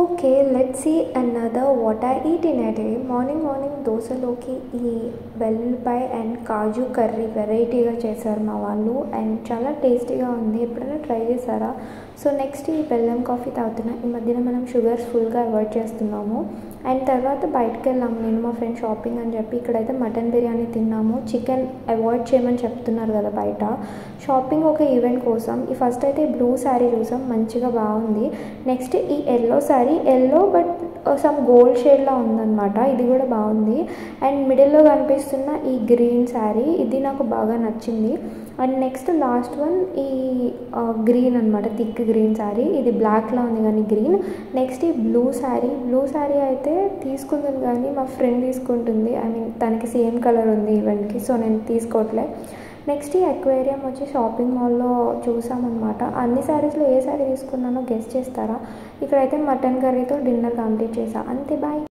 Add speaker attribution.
Speaker 1: Okay. Let's see another what I eat in a day. Morning దోసలోకి ఈ వెల్లుల్లిపాయ and kaju curry వెరైటీగా చేశారు మా వాళ్ళు. అండ్ చాలా టేస్టీగా ఉంది. ఎప్పుడైనా ట్రై చేశారా? సో నెక్స్ట్ ఈ బెల్లం కాఫీ తాగుతున్నా. ఈ మధ్యన మనం షుగర్స్ ఫుల్గా అవాయిడ్ చేస్తున్నాము. అండ్ తర్వాత బయటకు వెళ్ళాము నేను మా ఫ్రెండ్ షాపింగ్ అని చెప్పి. ఇక్కడైతే మటన్ బిర్యానీ తిన్నాము. చికెన్ అవాయిడ్ చేయమని చెప్తున్నారు కదా బయట. షాపింగ్ ఒక ఈవెంట్ కోసం ఈ ఫస్ట్ అయితే బ్లూ శారీ చూసాం, మంచిగా బాగుంది. నెక్స్ట్ ఈ yellow sari, yellow but some gold షేడ్లో ఉందన్నమాట. ఇది కూడా బాగుంది. అండ్ మిడిల్లో కనిపిస్తున్న ఈ గ్రీన్ శారీ, ఇది నాకు బాగా నచ్చింది. అండ్ నెక్స్ట్ లాస్ట్ వన్ ఈ గ్రీన్ అనమాట, థిక్ గ్రీన్ శారీ. ఇది బ్లాక్లో ఉంది కానీ గ్రీన్. నెక్స్ట్ ఈ బ్లూ శారీ అయితే తీసుకుంటుంది కానీ మా ఫ్రెండ్ తీసుకుంటుంది. ఐ మీన్ తనకి సేమ్ కలర్ ఉంది ఈవెంట్కి, సో నేను తీసుకోవట్లే. నెక్స్ట్ ఈ అక్వేరియం వచ్చి షాపింగ్ మాల్లో చూసామన్నమాట. అన్ని శారీస్లో ఏ శారీ తీసుకున్నానో గెస్ చేస్తారా? ఇక్కడైతే మటన్ కర్రీతో డిన్నర్ కంప్లీట్ చేసా. అంతే, బాయ్.